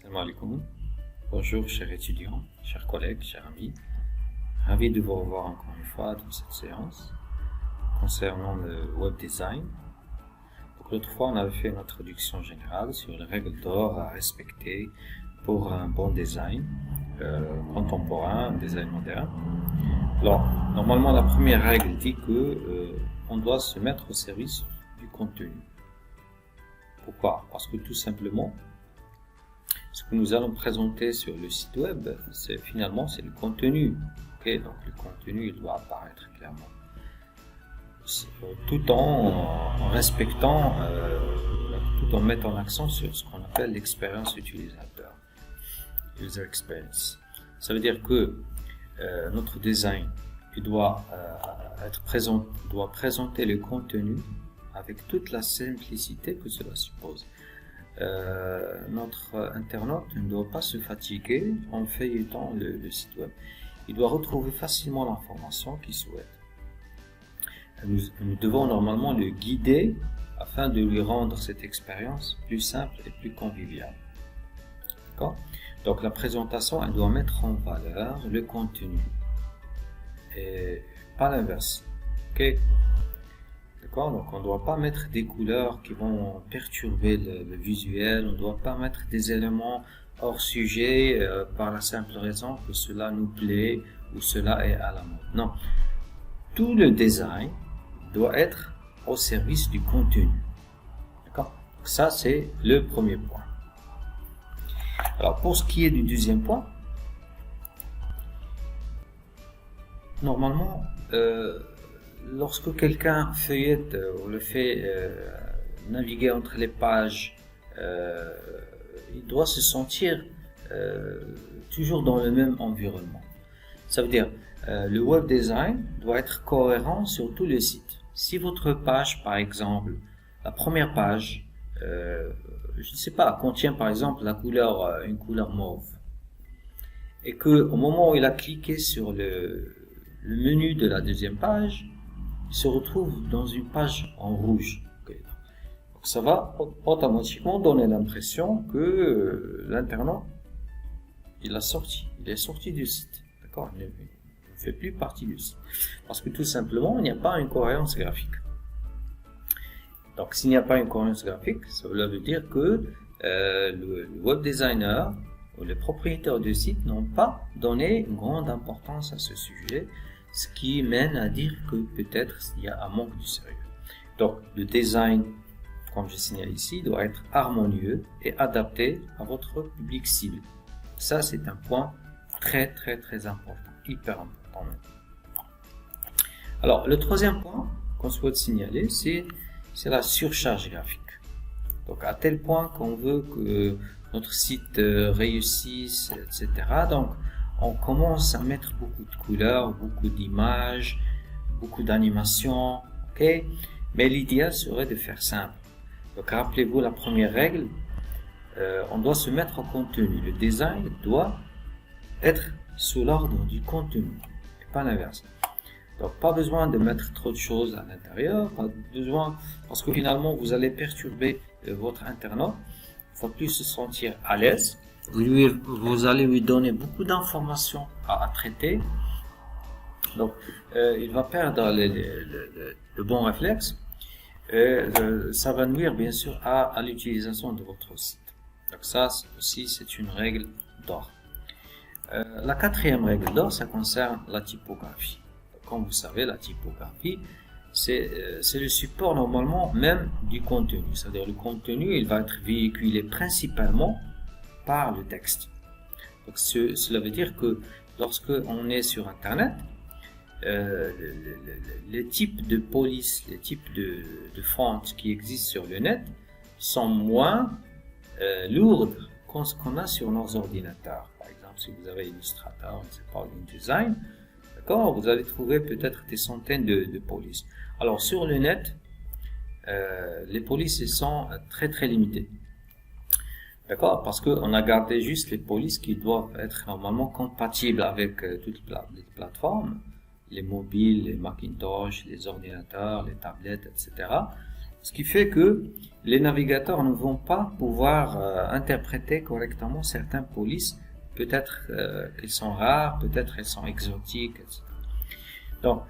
Salam alaikum. Bonjour chers étudiants, chers collègues, chers amis. Ravi de vous revoir encore une fois dans cette séance concernant le web design. Donc l'autre fois on avait fait une introduction générale sur les règles d'or à respecter pour un bon design contemporain, un design moderne. Alors normalement la première règle dit que on doit se mettre au service du contenu. Pourquoi? Parce que tout simplement ce que nous allons présenter sur le site web, c'est le contenu. Okay, donc le contenu il doit apparaître clairement, tout en respectant, tout en mettant l'accent sur ce qu'on appelle l'expérience utilisateur, user experience. Ça veut dire que notre design il doit doit présenter le contenu avec toute la simplicité que cela suppose. Notre internaute ne doit pas se fatiguer en feuilletant le site web. Il doit retrouver facilement l'information qu'il souhaite. Nous devons normalement le guider afin de lui rendre cette expérience plus simple et plus conviviale. D'accord? Donc la présentation, elle doit mettre en valeur le contenu et pas l'inverse. Okay? D'accord? Donc on ne doit pas mettre des couleurs qui vont perturber le visuel, on ne doit pas mettre des éléments hors sujet par la simple raison que cela nous plaît ou cela est à la mode. Non, tout le design doit être au service du contenu. D'accord? Ça c'est le premier point. Alors pour ce qui est du deuxième point, normalement lorsque quelqu'un feuillette ou le fait naviguer entre les pages, il doit se sentir toujours dans le même environnement. Ça veut dire le web design doit être cohérent sur tout le site. Si votre page, par exemple, la première page, je ne sais pas, contient par exemple une couleur mauve, et que au moment où il a cliqué sur le menu de la deuxième page, il se retrouve dans une page en rouge. Okay. Donc ça va automatiquement donner l'impression que l'internaute il est sorti du site. D'accord? Il ne fait plus partie du site. Parce que tout simplement, il n'y a pas une cohérence graphique. Donc s'il n'y a pas une cohérence graphique, ça veut dire que le web designer ou les propriétaires du site n'ont pas donné une grande importance à ce sujet, ce qui mène à dire que peut-être il y a un manque de sérieux. Donc le design, comme je signale ici, doit être harmonieux et adapté à votre public cible. Ça c'est un point très important, hyper important même. Alors le troisième point qu'on souhaite signaler, c'est la surcharge graphique. Donc à tel point qu'on veut que notre site réussisse, etc. Donc on commence à mettre beaucoup de couleurs, beaucoup d'images, beaucoup d'animations, ok? Mais l'idéal serait de faire simple. Donc rappelez-vous la première règle, on doit se mettre au contenu. Le design doit être sous l'ordre du contenu, et pas l'inverse. Donc pas besoin de mettre trop de choses à l'intérieur, pas besoin, parce que finalement vous allez perturber votre internaute. Il faut plus se sentir à l'aise. Vous allez lui donner beaucoup d'informations à traiter. Donc il va perdre le bon réflexe. Ça va nuire bien sûr à l'utilisation de votre site. Donc ça aussi c'est une règle d'or. La quatrième règle d'or, ça concerne la typographie. Comme vous savez, la typographie c'est le support normalement même du contenu. C'est-à-dire le contenu il va être véhiculé principalement par le texte. Donc cela veut dire que lorsque on est sur internet, les types de police, les types de fonts qui existent sur le net sont moins lourdes que ce qu'on a sur nos ordinateurs. Par exemple, si vous avez Illustrator, je ne sais pas, InDesign, d'accord, vous allez trouver peut-être des centaines de polices. Alors sur le net, les polices sont très limitées. D'accord? Parce qu'on a gardé juste les polices qui doivent être normalement compatibles avec toutes les plateformes, les mobiles, les Macintosh, les ordinateurs, les tablettes, etc. Ce qui fait que les navigateurs ne vont pas pouvoir interpréter correctement certaines polices. Peut-être qu'elles sont rares, peut-être elles sont exotiques, etc. Donc,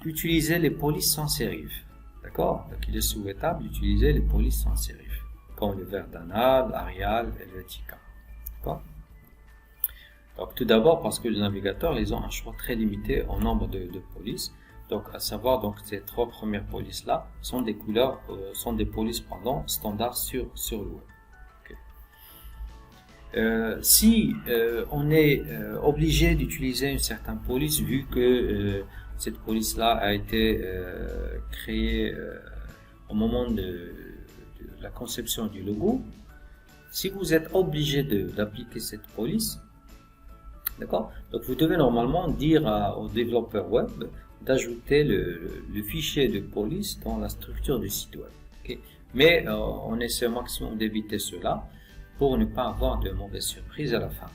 utiliser les polices sans sérif. D'accord? Donc, il est souhaitable d'utiliser les polices sans sérif, comme le Verdana, l'Arial, Helvetica. D'accord? Donc, tout d'abord, parce que les navigateurs, ils ont un choix très limité en nombre de polices. Donc, à savoir, donc, ces trois premières polices-là sont des couleurs, sont des polices, standards sur le web. Si on est obligé d'utiliser une certaine police, vu que cette police-là a été créée au moment de la conception du logo, si vous êtes obligé d'appliquer cette police, d'accord, donc vous devez normalement dire aux développeurs web d'ajouter le fichier de police dans la structure du site web. Okay? Mais on essaie au maximum d'éviter cela, pour ne pas avoir de mauvaises surprises à la fin.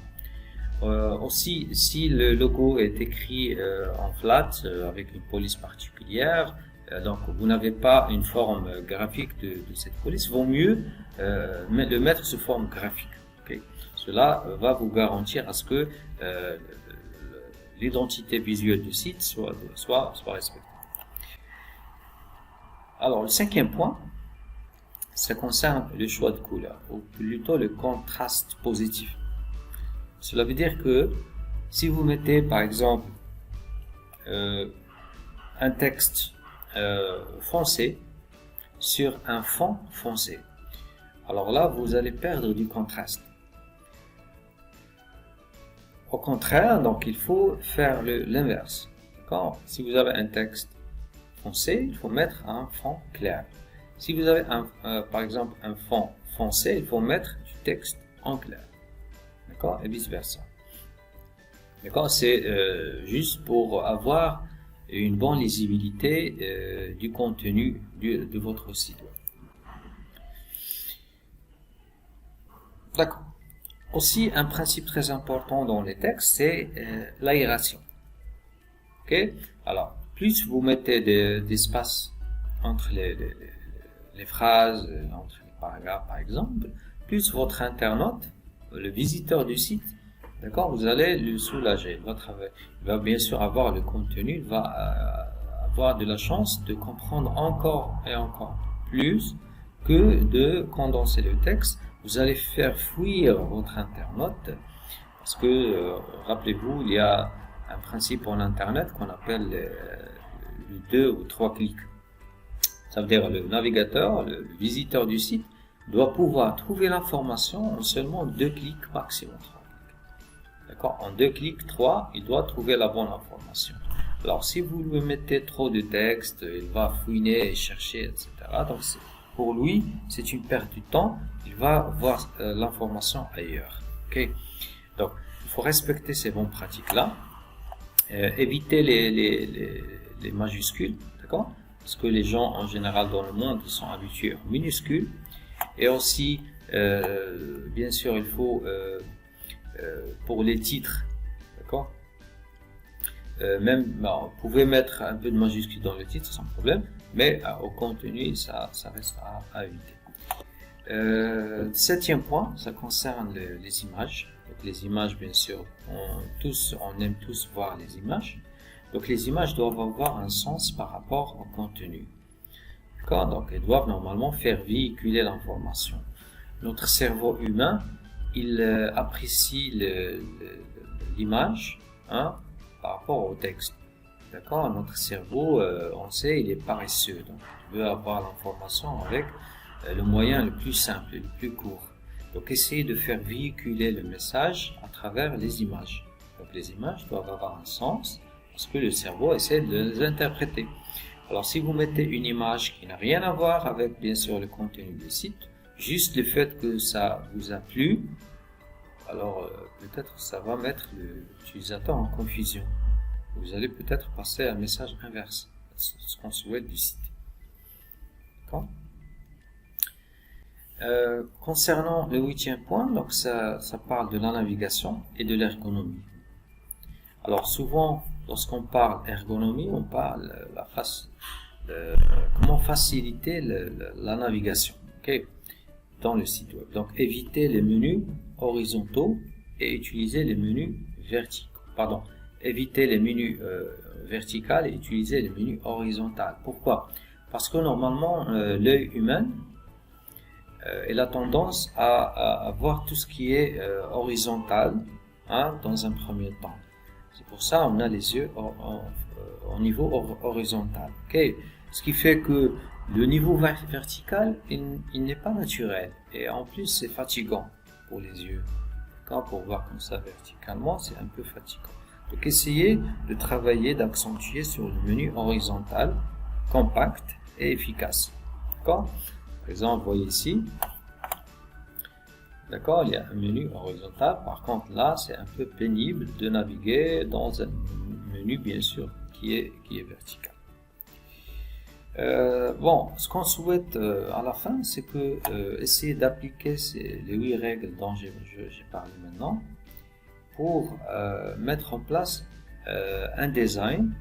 Aussi, si le logo est écrit en flat avec une police particulière, donc vous n'avez pas une forme graphique de cette police, vaut mieux le mettre sous forme graphique. Okay? Cela va vous garantir à ce que l'identité visuelle du site soit respectée. Alors, le cinquième point, ça concerne le choix de couleur, ou plutôt le contraste positif. Cela veut dire que si vous mettez par exemple un texte foncé sur un fond foncé, alors là vous allez perdre du contraste. Au contraire, donc il faut faire l'inverse. Si vous avez un texte foncé, il faut mettre un fond clair. Si vous avez par exemple un fond foncé, il faut mettre du texte en clair. D'accord? Et vice versa. D'accord? C'est juste pour avoir une bonne lisibilité du contenu de votre site web. D'accord. Aussi, un principe très important dans les textes, c'est l'aération. Ok? Alors, plus vous mettez d'espace entre les phrases, entre les paragraphes par exemple, plus votre internaute, le visiteur du site, d'accord, vous allez le soulager. Il va bien sûr avoir le contenu, il va avoir de la chance de comprendre encore et encore plus que de condenser le texte. Vous allez faire fuir votre internaute parce que, rappelez-vous, il y a un principe en Internet qu'on appelle le 2 ou 3 clics. Ça veut dire le navigateur, le visiteur du site, doit pouvoir trouver l'information en seulement 2 clics maximum. D'accord? En 2 clics, 3, il doit trouver la bonne information. Alors, si vous lui mettez trop de texte, il va fouiner et chercher, etc. Donc, pour lui, c'est une perte de temps. Il va voir l'information ailleurs. Okay? Donc, il faut respecter ces bonnes pratiques-là. Éviter les majuscules. D'accord? Parce que les gens, en général, dans le monde, ils sont habitués aux minuscules. Et aussi, bien sûr, il faut, pour les titres, d'accord, vous pouvez mettre un peu de majuscule dans le titre sans problème, mais au contenu, ça reste à éviter. Septième point, ça concerne les images. Donc, les images, bien sûr, on aime tous voir les images. Donc, les images doivent avoir un sens par rapport au contenu. D'accord? Donc, elles doivent normalement faire véhiculer l'information. Notre cerveau humain, il apprécie l'image par rapport au texte. D'accord? Notre cerveau, on sait, il est paresseux. Donc, il veut avoir l'information avec le moyen le plus simple, le plus court. Donc, essayez de faire véhiculer le message à travers les images. Donc, les images doivent avoir un sens parce que le cerveau essaie de les interpréter. Alors, si vous mettez une image qui n'a rien à voir avec, bien sûr, le contenu du site, juste le fait que ça vous a plu, alors peut-être ça va mettre l'utilisateur en confusion. Vous allez peut-être passer un message inverse, ce qu'on souhaite du site. D'accord? Concernant le 8e point, donc ça parle de la navigation et de l'ergonomie. Alors souvent, lorsqu'on parle ergonomie, on parle comment faciliter la navigation, ok, dans le site web. Donc, éviter les menus horizontaux et utiliser les menus verticaux. Pardon, éviter les menus verticaux et utiliser les menus horizontaux. Pourquoi? Parce que normalement, l'œil humain il a tendance à voir tout ce qui est horizontal, hein, dans un premier temps. C'est pour ça on a les yeux au niveau horizontal. Okay? Ce qui fait que le niveau vertical, il n'est pas naturel. Et en plus, c'est fatigant pour les yeux. Quand pour voir comme ça verticalement, c'est un peu fatigant. Donc, essayez de travailler, d'accentuer sur le menu horizontal, compact et efficace. D'accord? Par exemple, vous voyez ici. D'accord? Il y a un menu horizontal. Par contre, là, c'est un peu pénible de naviguer dans un menu, bien sûr, qui est vertical. Bon, ce qu'on souhaite à la fin, c'est que essayer d'appliquer les 8 règles dont j'ai parlé maintenant pour mettre en place un design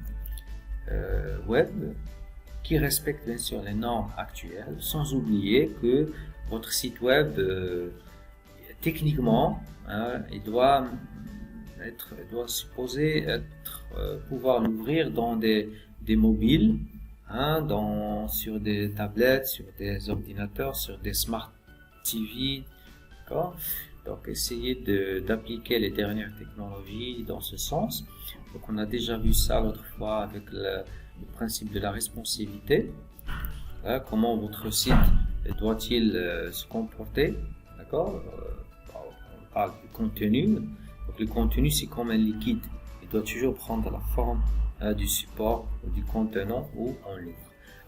web qui respecte bien sûr les normes actuelles, sans oublier que votre site web, techniquement, hein, il doit supposer pouvoir l'ouvrir dans des mobiles, hein, sur des tablettes, sur des ordinateurs, sur des smart TV, d'accord? Donc, essayez d'appliquer les dernières technologies dans ce sens. Donc, on a déjà vu ça l'autre fois avec le principe de la responsivité. Hein, comment votre site doit-il se comporter, d'accord? On parle du contenu. Donc, le contenu, c'est comme un liquide. Il doit toujours prendre la forme du support ou du contenant où on l'ouvre.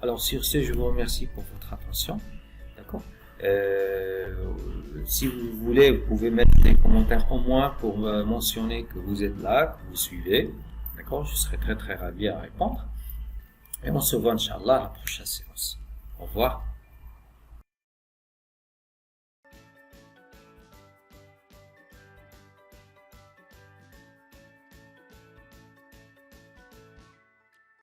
Alors sur ce, je vous remercie pour votre attention. D'accord. Si vous voulez, vous pouvez mettre des commentaires au moins pour me mentionner que vous êtes là, que vous suivez. D'accord. Je serai très ravi à répondre. Et on se voit, Inch'Allah, à la prochaine séance. Au revoir.